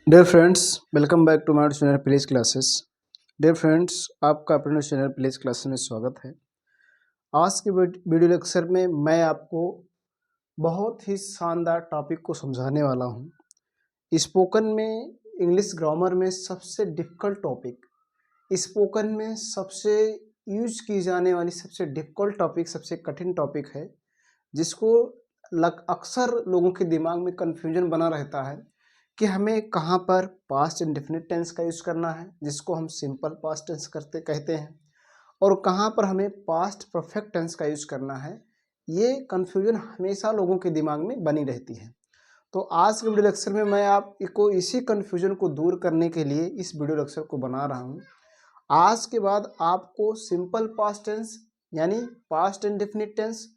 Dear friends, welcome back to my channel please classes. Dear friends, आपका अपने channel please classes में स्वागत है। आज के वीडियो लेक्चर में मैं आपको बहुत ही शानदार टॉपिक को समझाने वाला हूं। स्पोकन में इंग्लिश ग्रामर में सबसे डिफिकल्ट टॉपिक, स्पोकन में सबसे यूज की जाने वाली सबसे डिफिकल्ट टॉपिक, सबसे कठिन टॉपिक है, जिसको अक्सर लोगों के दिमाग में कन्फ्यूजन बना रहता है कि हमें कहाँ पर पास्ट इंडेफिनिट टेंस का यूज़ करना है, जिसको हम सिंपल पास्ट टेंस कहते हैं, और कहाँ पर हमें पास्ट परफेक्ट टेंस का यूज़ करना है। ये कन्फ्यूजन हमेशा लोगों के दिमाग में बनी रहती है। तो आज के वीडियो लेक्चर में मैं आपको इसी कन्फ्यूजन को दूर करने के लिए इस वीडियो लेक्चर को बना रहा हूँ। आज के बाद आपको सिंपल पास्ट टेंस यानी पास्ट इंडेफिनिट टेंस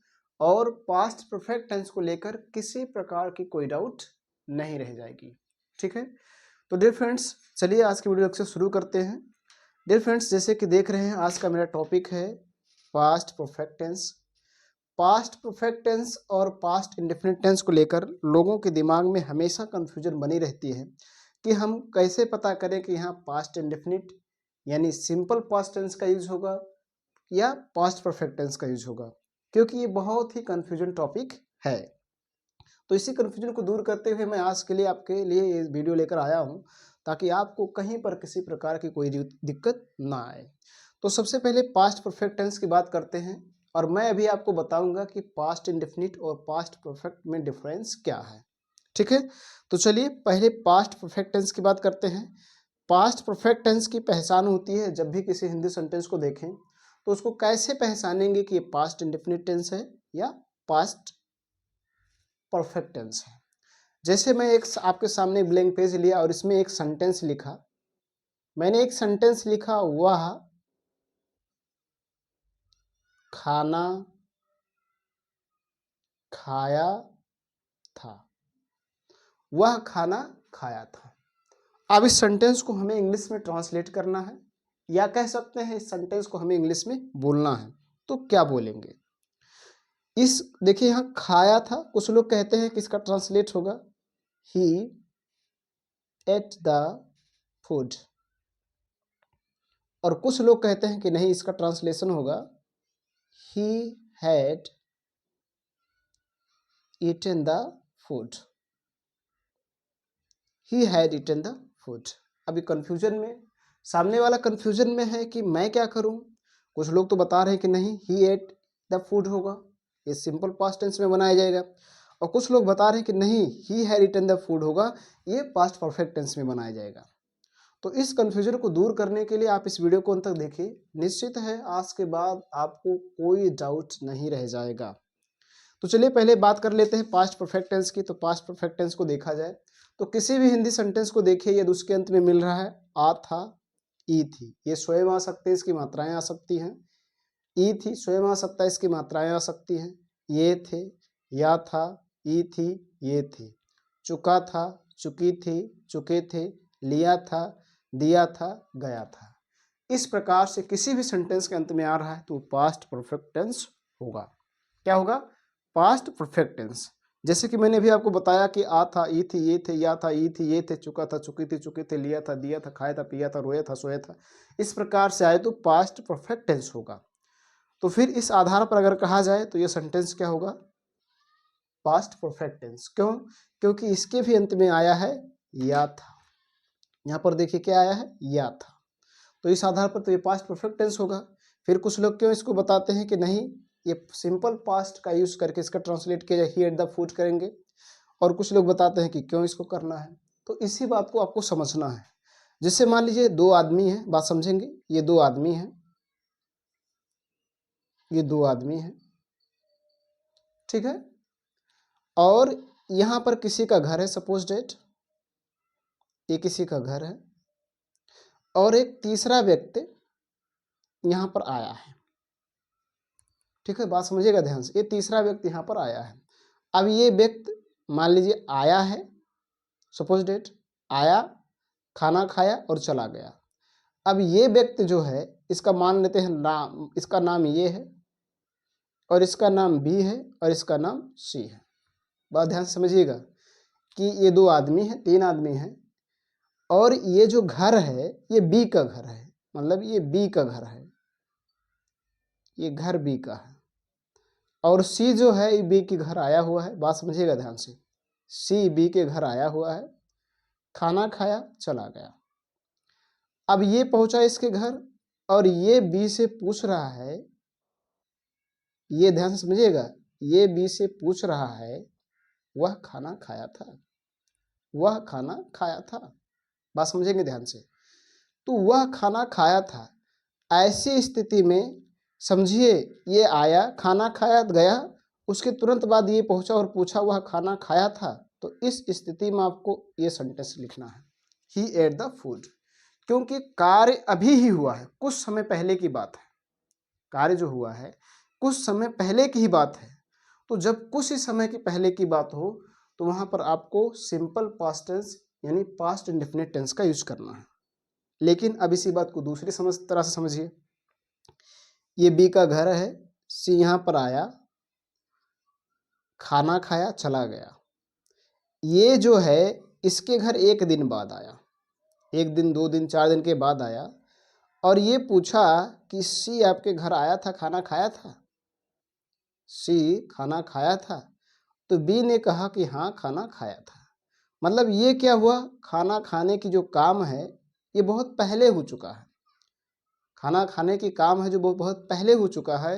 और पास्ट परफेक्ट टेंस को लेकर किसी प्रकार की कोई डाउट नहीं रह जाएगी। ठीक है, तो डियर फ्रेंड्स, चलिए आज की वीडियो लेक्चर शुरू करते हैं। डियर फ्रेंड्स, जैसे कि देख रहे हैं, आज का मेरा टॉपिक है past perfect tense. Past perfect tense और पास्ट इंडेफिनिट टेंस को लेकर लोगों के दिमाग में हमेशा कन्फ्यूजन बनी रहती है कि हम कैसे पता करें कि यहाँ पास्ट इंडेफिनिट यानी सिंपल पास्ट टेंस का यूज होगा या पास्ट परफेक्ट टेंस का यूज होगा, क्योंकि ये बहुत ही कन्फ्यूजन टॉपिक है। तो इसी कन्फ्यूजन को दूर करते हुए मैं आज के लिए आपके लिए ये वीडियो लेकर आया हूँ, ताकि आपको कहीं पर किसी प्रकार की कोई दिक्कत ना आए। तो सबसे पहले पास्ट परफेक्ट टेंस की बात करते हैं, और मैं अभी आपको बताऊंगा कि पास्ट इंडेफिनिट और पास्ट परफेक्ट में डिफरेंस क्या है। ठीक है, तो चलिए पहले पास्ट परफेक्ट टेंस की बात करते हैं। पास्ट परफेक्ट टेंस की पहचान होती है, जब भी किसी हिंदी सेंटेंस को देखें तो उसको कैसे पहचानेंगे कि ये पास्ट इंडेफिनिट टेंस है या पास्ट परफेक्ट टेंस है। जैसे मैं एक आपके सामने ब्लैंक पेज लिया और इसमें एक सेंटेंस लिखा। मैंने एक सेंटेंस लिखा, वह खाना खाया था। वह खाना खाया था। अब इस सेंटेंस को हमें इंग्लिश में ट्रांसलेट करना है, या कह सकते हैं इस सेंटेंस को हमें इंग्लिश में बोलना है। तो क्या बोलेंगे? इस देखिए, यहाँ खाया था, कुछ लोग कहते हैं कि इसका ट्रांसलेट होगा ही एट द फूड, और कुछ लोग कहते हैं कि नहीं, इसका ट्रांसलेशन होगा he had eaten the food। he had eaten the food। अभी कंफ्यूजन में, सामने वाला कंफ्यूजन में है कि मैं क्या करूं। कुछ लोग तो बता रहे हैं कि नहीं, he ate the food होगा, ये सिंपल पास्ट टेंस में बनाया जाएगा, और कुछ लोग बता रहे हैं कि नहीं, he had eaten the food होगा, ये पास्ट परफेक्ट टेंस में बनाया जाएगा। तो इस कंफ्यूजन को दूर करने के लिए आप इस वीडियो को अंत तक देखिए। निश्चित है आज के बाद आपको कोई डाउट नहीं रह जाएगा। तो चलिए पहले बात कर लेते हैं पास्ट परफेक्ट टेंस की। तो पास्ट परफेक्ट टेंस को देखा जाए तो किसी भी हिंदी सेंटेंस को देखिए, यदि उसके अंत में मिल रहा है आ था, ई थी, ये स्वयं आ सकते हैं, इसकी मात्राएं आ सकती हैं। ई थी स्वयं आ सकता है, इसकी मात्राएं आ सकती हैं। ये थे, या था, ई थी, ये थी। चुका था, चुकी थी, चुके थे। लिया था, दिया था, गया था। इस प्रकार से किसी भी सेंटेंस के अंत में आ रहा है तो पास्ट परफेक्ट टेंस होगा। क्या होगा? Past perfect tense. जैसे कि मैंने अभी आपको बताया कि आ था, ई थी, ये थे, या था, ई थी, ये थे, चुका था, चुकी थी, चुके थे, लिया था, दिया था, खाया था, पिया था, रोया था, सोया था। इस प्रकार से आए तो पास्ट परफेक्ट टेंस होगा। तो फिर इस आधार पर अगर कहा जाए तो ये सेंटेंस क्या होगा? Past perfect tense. क्यों? क्योंकि इसके भी अंत में आया है या था। यहाँ पर देखिए क्या आया है, या था। तो इस आधार पर तो ये पास्ट परफेक्ट टेंस होगा। फिर कुछ लोग क्यों इसको बताते हैं कि नहीं, ये सिंपल पास्ट का यूज करके इसका ट्रांसलेट किया जाए, ही एट द फूड करेंगे, और कुछ लोग बताते हैं कि क्यों इसको करना है। तो इसी बात को आपको समझना है। जैसे मान लीजिए दो आदमी हैं, बात समझेंगे, ये दो आदमी हैं, ये दो आदमी हैं, ठीक है, और यहाँ पर किसी का घर है, सपोज डेट, ये किसी का घर है, और एक तीसरा व्यक्ति यहाँ पर आया है। ठीक है, बात समझिएगा ध्यान से, ये तीसरा व्यक्ति यहाँ पर आया है। अब ये व्यक्ति मान लीजिए आया है, सपोज डेट आया, खाना खाया और चला गया। अब ये व्यक्ति जो है, इसका मान लेते हैं नाम, इसका नाम ये है, और इसका नाम बी है, और इसका नाम सी है। बात ध्यान से समझिएगा कि ये दो आदमी हैं, तीन आदमी हैं, और ये जो घर है ये बी का घर है, मतलब ये बी का घर है, ये घर बी का है। और सी जो है ये बी के घर आया हुआ है, बात समझिएगा ध्यान से। सी बी के घर आया हुआ है, खाना खाया चला गया। अब ये पहुंचा इसके घर और ये बी से पूछ रहा है, ये ध्यान से समझिएगा, ये बी से पूछ रहा है वह खाना खाया था, वह खाना खाया था। बात समझेंगे ध्यान से। तो वह खाना खाया था, ऐसी स्थिति में समझिए ये आया, खाना खाया गया, उसके तुरंत बाद ये पहुंचा और पूछा वह खाना खाया था। तो इस स्थिति में आपको ये सेंटेंस लिखना है, ही एट द फूड, क्योंकि कार्य अभी ही हुआ है, कुछ समय पहले की बात है। कार्य जो हुआ है कुछ समय पहले की ही बात है। तो जब कुछ ही समय के पहले की बात हो तो वहां पर आपको सिंपल पास्ट टेंस यानी पास्ट इंडेफिनिट टेंस का यूज करना है। लेकिन अब इसी बात को दूसरी तरह से समझिए। ये बी का घर है, सी यहाँ पर आया, खाना खाया चला गया। ये जो है इसके घर एक दिन बाद आया, एक दिन 2 दिन 4 दिन के बाद आया और ये पूछा कि सी आपके घर आया था, खाना खाया था? सी खाना खाया था? तो बी ने कहा कि हाँ खाना खाया था। मतलब ये क्या हुआ, खाना खाने की जो काम है ये बहुत पहले हो चुका है, खाना खाने की काम है जो बहुत पहले हो चुका है।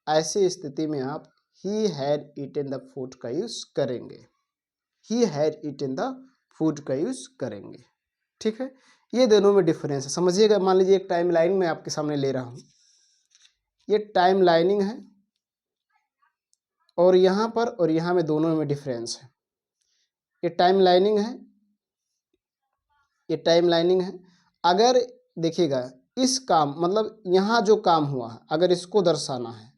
ऐसी स्थिति में आप he had eaten the food का यूज करेंगे, he had eaten the food का यूज करेंगे। ठीक है, ये दोनों में डिफरेंस है, समझिएगा। मान लीजिए एक टाइम लाइन मैं आपके सामने ले रहा हूँ, ये टाइम लाइनिंग है और यहाँ पर और यहाँ में दोनों में डिफरेंस है। ये टाइम लाइनिंग है, ये टाइम लाइनिंग है। अगर देखिएगा इस काम मतलब यहाँ जो काम हुआ है अगर इसको दर्शाना है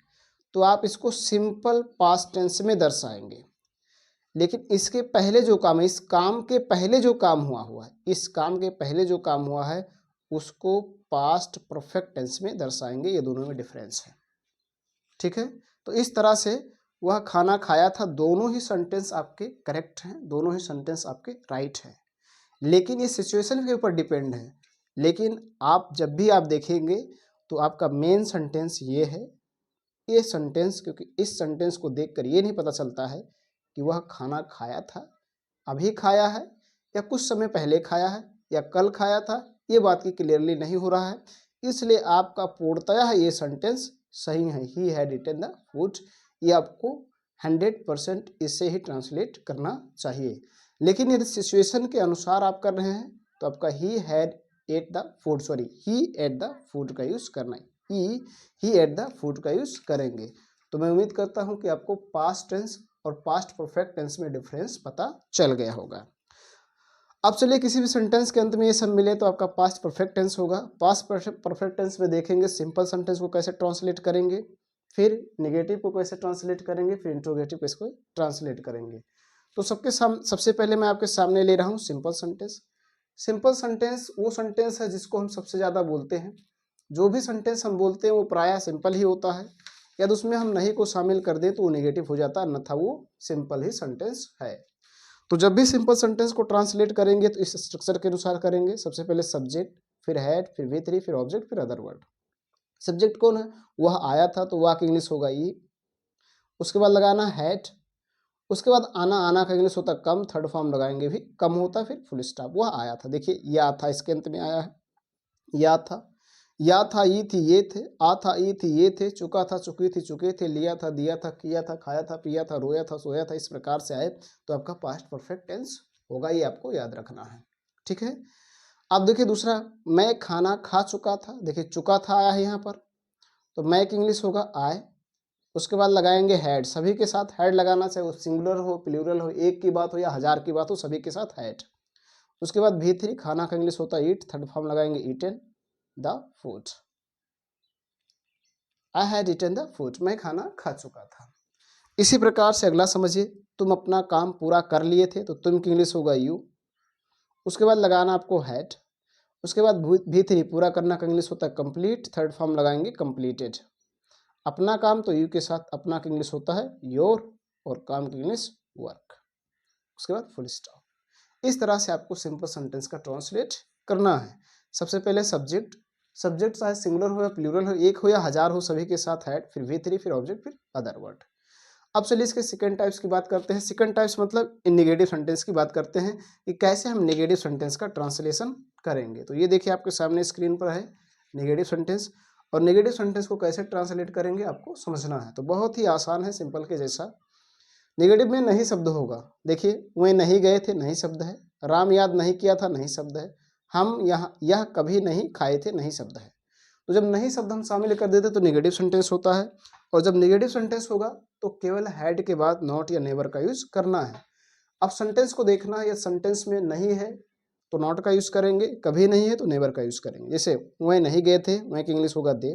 तो आप इसको सिंपल पास्ट टेंस में दर्शाएंगे। लेकिन इसके पहले जो काम है, इस काम के पहले जो काम हुआ है, इस काम के पहले जो काम हुआ है उसको पास्ट परफेक्ट टेंस में दर्शाएंगे। ये दोनों में डिफरेंस है। ठीक है, तो इस तरह से वह खाना खाया था, दोनों ही सेंटेंस आपके करेक्ट हैं, दोनों ही सेंटेंस आपके राइट हैं। लेकिन ये सिचुएशन के ऊपर डिपेंड है। लेकिन आप जब भी आप देखेंगे तो आपका मेन सेंटेंस ये है, ये सेंटेंस, क्योंकि इस सेंटेंस को देखकर ये नहीं पता चलता है कि वह खाना खाया था, अभी खाया है या कुछ समय पहले खाया है या कल खाया था, ये बात की क्लियरली नहीं हो रहा है। इसलिए आपका पूर्णतः ये सेंटेंस सही है, he had eaten the food. ये आपको 100% इससे ही ट्रांसलेट करना चाहिए। लेकिन यदि सिचुएशन के अनुसार आप कर रहे हैं तो आपका he had at the food, sorry he at the food का यूज करना है, ही एट द फूड का यूज करेंगे। तो मैं उम्मीद करता हूं कि आपको पास्ट टेंस और पास्ट परफेक्ट टेंस में डिफरेंस पता चल गया होगा। अब चलिए किसी भी सेंटेंस के अंत में ये सब मिले तो आपका पास्ट परफेक्ट टेंस होगा। पास्ट परफेक्ट टेंस में देखेंगे सिंपल सेंटेंस को कैसे ट्रांसलेट करेंगे, फिर नेगेटिव को कैसे ट्रांसलेट करेंगे, फिर इंट्रोगेटिव को इसको ट्रांसलेट करेंगे। तो सबसे पहले मैं आपके सामने ले रहा हूँ सिंपल सेंटेंस। सिंपल सेंटेंस वो सेंटेंस है जिसको हम सबसे ज़्यादा बोलते हैं। जो भी सेंटेंस हम बोलते हैं वो प्रायः सिंपल ही होता है। यदि उसमें हम नहीं को शामिल कर दें तो वो नेगेटिव हो जाता है, अन्यथा वो सिंपल ही सेंटेंस है। तो जब भी सिंपल सेंटेंस को ट्रांसलेट करेंगे तो इस स्ट्रक्चर के अनुसार करेंगे। सबसे पहले सब्जेक्ट, फिर हैड, फिर V3, फिर ऑब्जेक्ट, फिर अदर वर्ड। सब्जेक्ट कौन है, वह आया था तो वह का इंग्लिश होगा ई। उसके बाद लगाना हैड, उसके बाद आना, आना का इंग्लिश होता कम, थर्ड फॉर्म लगाएंगे भी कम होता, फिर फुल स्टॉप। वह आया था, देखिए या था इसके अंत में आया है, या था, या था ई थी ये थे, आ था ई थी ये थे, चुका था चुकी थी चुके थे, लिया था दिया था किया था खाया था पिया था रोया था सोया था। इस प्रकार से आए तो आपका पास्ट परफेक्ट टेंस होगा, ये आपको याद रखना है। ठीक है, अब देखिए दूसरा, मैं खाना खा चुका था। देखिए चुका था आया है यहाँ पर, तो मैं की इंग्लिश होगा आए। उसके बाद लगाएंगे हैड, सभी के साथ हैड लगाना, चाहे वो सिंगुलर हो प्लूरल हो, एक की बात हो या हजार की बात हो, सभी के साथ हैड। उसके बाद V3 खाना का इंग्लिश होता है ईट, थर्ड फॉर्म लगाएंगे eaten the food. I had eaten the food, मैं खाना खा चुका था। इसी प्रकार से अगला समझिए, तुम अपना काम पूरा कर लिए थे, तो तुम की इंग्लिश होगा यू। उसके बाद लगाना आपको हैड। उसके बाद V3 पूरा करना का इंग्लिश होता है कंप्लीट, थर्ड फॉर्म लगाएंगे कंप्लीटेड। अपना काम तो यू के साथ अपना का इंग्लिश होता है योर और काम की इंग्लिश वर्क। उसके बाद फुल स्टॉप। इस तरह से आपको सिंपल सेंटेंस का ट्रांसलेट करना है। सबसे पहले सब्जेक्ट, सब्जेक्ट चाहे सिंगुलर हो या प्लूरल हो, एक हो या हजार हो, सभी के साथ हैड, फिर V3, फिर ऑब्जेक्ट, फिर अदर वर्ड। अब चलिए इसके सेकंड टाइप्स की बात करते हैं। सेकंड टाइप्स मतलब इन नेगेटिव सेंटेंस की बात करते हैं कि कैसे हम नेगेटिव सेंटेंस का ट्रांसलेशन करेंगे। तो ये देखिए आपके सामने स्क्रीन पर है नेगेटिव सेंटेंस, और नेगेटिव सेंटेंस को कैसे ट्रांसलेट करेंगे आपको समझना है। तो बहुत ही आसान है, सिंपल के जैसा। नेगेटिव में नहीं शब्द होगा। देखिए, वे नहीं गए थे, नहीं शब्द है। राम याद नहीं किया था, नहीं शब्द है। हम यहाँ यह कभी नहीं खाए थे, नहीं शब्द है। तो जब नहीं शब्द हम शामिल कर देते तो नेगेटिव सेंटेंस होता है। और जब नेगेटिव सेंटेंस होगा तो केवल हैड के बाद नॉट या नेवर का यूज करना है। अब सेंटेंस को देखना है, या सेंटेंस में नहीं है तो नॉट का यूज करेंगे, कभी नहीं है तो नेवर का यूज करेंगे। जैसे वह नहीं गए थे, वह की इंग्लिश होगा दे,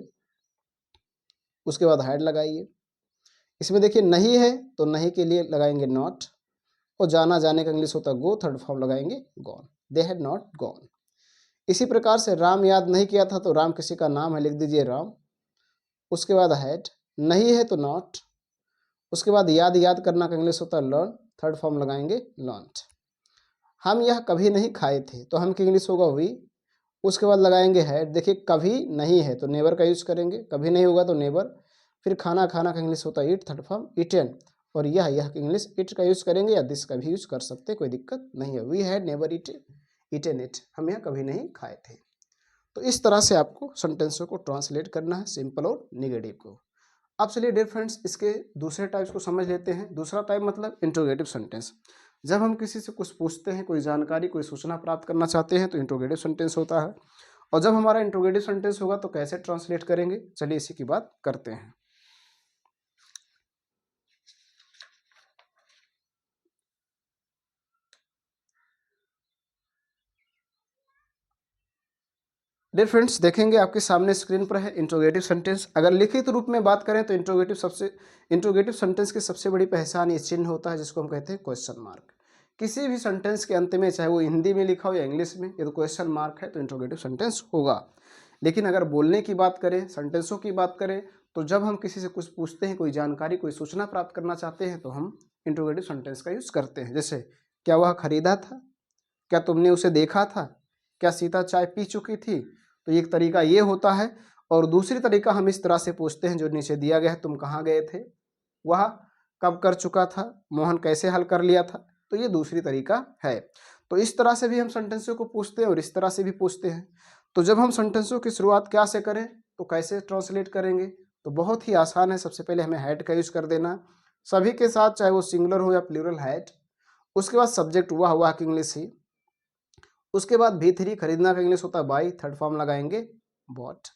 उसके बाद हैड लगाइए। इसमें देखिए नहीं है तो नहीं के लिए लगाएंगे नॉट, और जाना, जाने का इंग्लिश होता है गो, थर्ड फॉर्म लगाएंगे gone, they had not gone. इसी प्रकार से राम याद नहीं किया था तो राम किसी का नाम है, लिख दीजिए राम, उसके बाद हैड, नहीं है तो नॉट, उसके बाद याद, याद करना का इंग्लिश होता है लर्न, थर्ड फॉर्म लगाएंगे लर्न्ड। हम यह कभी नहीं खाए थे तो हम की इंग्लिश होगा वी, उसके बाद लगाएंगे हैड। देखिए कभी नहीं है तो नेवर का यूज करेंगे, कभी नहीं होगा तो नेवर। फिर खाना, खाना का इंग्लिश होता है ईट, थर्ड फॉर्म ईटेन। और यह इंग्लिश इट का यूज करेंगे, या दिस का भी यूज कर सकते हैं, कोई दिक्कत नहीं है। We had never eaten it, हम यह कभी नहीं खाए थे। तो इस तरह से आपको सेंटेंसों को ट्रांसलेट करना है, सिंपल और निगेटिव को। अब चलिए डियर फ्रेंड्स, इसके दूसरे टाइप्स को समझ लेते हैं। दूसरा टाइप मतलब इंट्रोगेटिव सेंटेंस। जब हम किसी से कुछ पूछते हैं, कोई जानकारी, कोई सूचना प्राप्त करना चाहते हैं तो इंट्रोगेटिव सेंटेंस होता है। और जब हमारा इंट्रोगेटिव सेंटेंस होगा तो कैसे ट्रांसलेट करेंगे, चलिए इसी की बात करते हैं। डियर फ्रेंड्स, देखेंगे आपके सामने स्क्रीन पर है इंट्रोगेटिव सेंटेंस। अगर लिखित रूप में बात करें तो इंट्रोगेटिव सेंटेंस की सबसे बड़ी पहचान ये चिन्ह होता है जिसको हम कहते हैं क्वेश्चन मार्क। किसी भी सेंटेंस के अंत में, चाहे वो हिंदी में लिखा हो या इंग्लिश में, यदि क्वेश्चन मार्क है तो इंट्रोगेटिव सेंटेंस होगा। लेकिन अगर बोलने की बात करें, सेंटेंसों की बात करें, तो जब हम किसी से कुछ पूछते हैं, कोई जानकारी, कोई सूचना प्राप्त करना चाहते हैं, तो हम इंट्रोगेटिव सेंटेंस का यूज करते हैं। जैसे क्या वह खरीदा था, क्या तुमने उसे देखा था, क्या सीता चाय पी चुकी थी। तो एक तरीका ये होता है। और दूसरी तरीका हम इस तरह से पूछते हैं जो नीचे दिया गया है, तुम कहाँ गए थे, वह कब कर चुका था, मोहन कैसे हल कर लिया था। तो ये दूसरी तरीका है। तो इस तरह से भी हम सेंटेंसों को पूछते हैं और इस तरह से भी पूछते हैं। तो जब हम सेंटेंसों की शुरुआत क्या से करें, तो कैसे ट्रांसलेट करेंगे, तो बहुत ही आसान है। सबसे पहले हमें हैड का यूज कर देना सभी के साथ, चाहे वो सिंगुलर हो या प्लूरल हैड। उसके बाद सब्जेक्ट वह की इंग्लिश ही। उसके बाद V3 खरीदना का इंग्लिश होता है बाई, थर्ड फॉर्म लगाएंगे बॉट।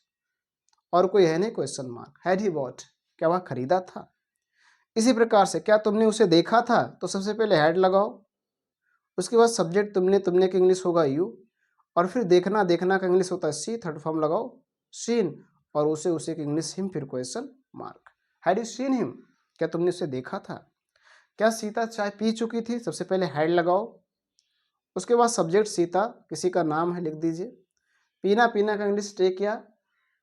और कोई है नहीं question mark, had he bought, क्या वह खरीदा था। इसी प्रकार से क्या तुमने उसे देखा था, तो सबसे पहले हैड लगाओ। उसके बाद सब्जेक्ट तुमने का इंग्लिश होगा यू। और फिर देखना, देखना का इंग्लिश होता है सी, थर्ड फॉर्म लगाओ सीन। और उसे की इंग्लिश हिम, फिर question mark. Had you seen him, क्या तुमने उसे देखा था। क्या सीता चाय पी चुकी थी, सबसे पहले हैड लगाओ। उसके बाद सब्जेक्ट सीता, किसी का नाम है, लिख दीजिए। पीना, पीना का इंग्लिश टेक या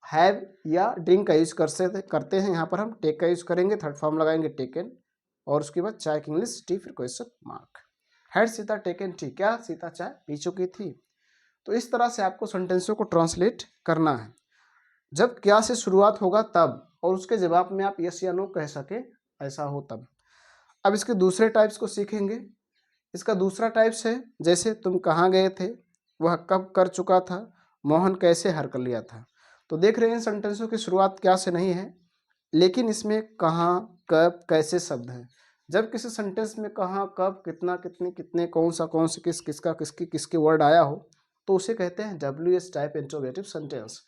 हैव या ड्रिंक का यूज करते हैं। यहाँ पर हम टेक का यूज करेंगे, थर्ड फॉर्म लगाएंगे टेकन। और उसके बाद चाय की इंग्लिश टी, फिर question mark. Had Sita taken T, क्या सीता चाय पी चुकी थी। तो इस तरह से आपको सेंटेंसों को ट्रांसलेट करना है। जब क्या से शुरुआत होगा तब, और उसके जवाब में आप यस या नो कह सके, ऐसा हो तब। अब इसके दूसरे टाइप्स को सीखेंगे। इसका दूसरा टाइप्स है, जैसे तुम कहाँ गए थे, वह कब कर चुका था, मोहन कैसे हल कर लिया था। तो देख रहे हैं सेंटेंसों की शुरुआत क्या से नहीं है, लेकिन इसमें कहाँ, कब, कैसे शब्द है। जब किसी सेंटेंस में कहाँ, कब, कितना, कितने, कितने, कौन सा, कौन से, किस, किसका, किसकी, किसके वर्ड आया हो, तो उसे कहते हैं WH टाइप इंट्रोगेटिव सेंटेंस।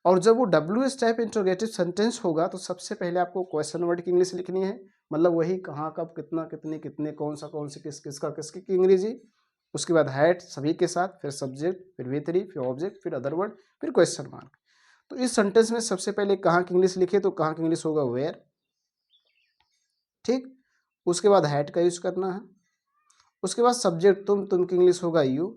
और जब वो WH टाइप इंट्रोगेटिव सेंटेंस होगा तो सबसे पहले आपको क्वेश्चन वर्ड की इंग्लिश लिखनी है, मतलब वही कहाँ, कब, कितना, कितने, कितने, कौन सा, कौन से, किस, किसका, किसकी की अंग्रेजी। उसके बाद हैड सभी के साथ, फिर सब्जेक्ट, फिर V3, फिर ऑब्जेक्ट, फिर अदर वर्ड, फिर क्वेश्चन मार्क। तो इस सेंटेंस में सबसे पहले कहाँ की इंग्लिश लिखे, तो कहाँ की इंग्लिश होगा वेयर, ठीक। उसके बाद हैड का यूज करना है। उसके बाद सब्जेक्ट तुम की इंग्लिश होगा यू।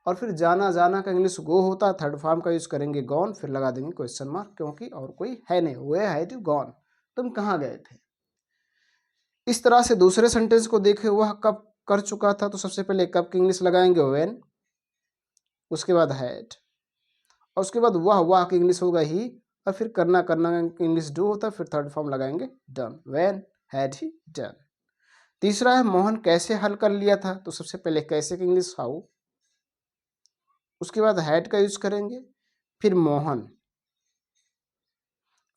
और फिर जाना, जाना का इंग्लिश गो होता है, थर्ड फॉर्म का यूज करेंगे गॉन, फिर लगा देंगे क्वेश्चन मार्क, क्योंकि और कोई है नहीं, वे हैड यू गॉन, तुम कहाँ गए थे। इस तरह से दूसरे सेंटेंस को देखे, वह कब कर चुका था तो सबसे पहले कब की इंग्लिश लगाएंगे व्हेन, उसके बाद हैड, और उसके बाद वाह की इंग्लिश होगा ही, और फिर करना करना की इंग्लिश डू होता है, फिर थर्ड फॉर्म लगाएंगे done, when had he done. तीसरा है मोहन कैसे हल कर लिया था, तो सबसे पहले कैसे की इंग्लिश हाउ, उसके बाद हैड का यूज करेंगे, फिर मोहन,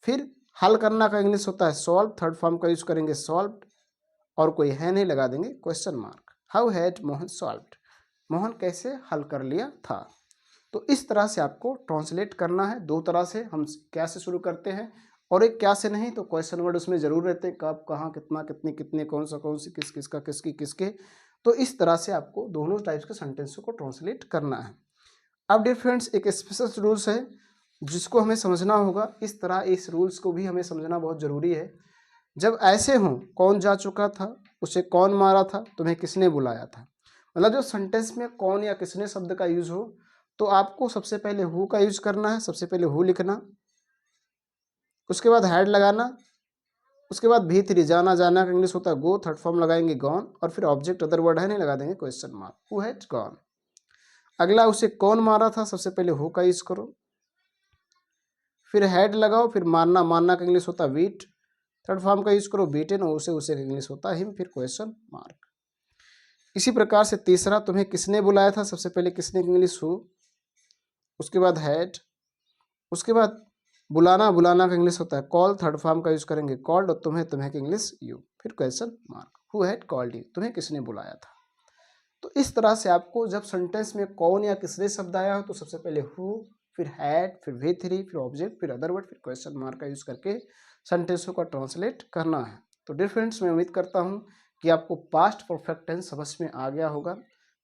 फिर हल करना का इंग्लिश होता है सॉल्व, थर्ड फॉर्म का यूज करेंगे सॉल्व्ड, और कोई है नहीं लगा देंगे question mark. How had Mohan solved, Mohan कैसे हल कर लिया था। तो इस तरह से आपको ट्रांसलेट करना है। दो तरह से हम क्या से शुरू करते हैं और एक क्या से नहीं, तो क्वेश्चन वर्ड उसमें जरूर रहते हैं, कब कहाँ कितना कितने कितने कौन सा कौन सी किस किसका किसकी किसके। तो इस तरह से आपको दोनों टाइप्स के सेंटेंसों को ट्रांसलेट करना है। अब डियर फ्रेंड्स एक स्पेशल रूल्स है जिसको हमें समझना होगा। इस तरह इस रूल्स को भी हमें समझना बहुत ज़रूरी है। जब ऐसे हों, कौन जा चुका था, उसे कौन मारा था, तुम्हें किसने बुलाया था, मतलब जो सेंटेंस में कौन या किसने शब्द का यूज हो, तो आपको सबसे पहले हु का यूज करना है। सबसे पहले हु लिखना, उसके बाद हैड लगाना, उसके बाद भी3 जाना, जाना का इंग्लिश होता है गो, थर्ड फॉर्म लगाएंगे गॉन, और फिर ऑब्जेक्ट अदर वर्ड है नहीं लगा देंगे question mark, who had gone. अगला उसे कौन मारा था, सबसे पहले हु का यूज करो, फिर हैड लगाओ, फिर मारना, मारना का इंग्लिश होता है बीट, थर्ड फॉर्म का यूज करो बीटेन, और उसे इंग्लिश होता है हिम, फिर क्वेश्चन मार्क। इसी प्रकार से तीसरा तुम्हें किसने बुलाया था, सबसे पहले किसने की इंग्लिश हु, उसके बाद हैड, उसके बाद बुलाना, बुलाना का इंग्लिश होता है कॉल, थर्ड फॉर्म का यूज करेंगे कॉल्ड, और तुम्हें, तुम्हें की इंग्लिश यू, फिर question mark, who had called you, तुम्हें किसने बुलाया था। तो इस तरह से आपको जब सेंटेंस में कौन या किसने शब्द आया हो तो सबसे पहले हु, फिर हैड, फिर V3, फिर ऑब्जेक्ट, फिर अदर वर्ड, फिर क्वेश्चन मार्क का यूज करके सेंटेंसों का ट्रांसलेट करना है। तो डियर फ्रेंड्स मैं उम्मीद करता हूँ कि आपको पास्ट परफेक्ट टेंस समझ में आ गया होगा।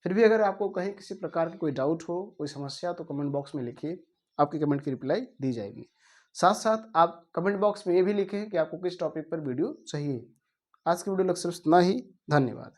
फिर भी अगर आपको कहीं किसी प्रकार की कोई डाउट हो, कोई समस्या, तो कमेंट बॉक्स में लिखिए, आपकी कमेंट की रिप्लाई दी जाएगी। साथ साथ आप कमेंट बॉक्स में ये भी लिखें कि आपको किस टॉपिक पर वीडियो चाहिए। आज की वीडियो लेक्चर इतना ही, धन्यवाद।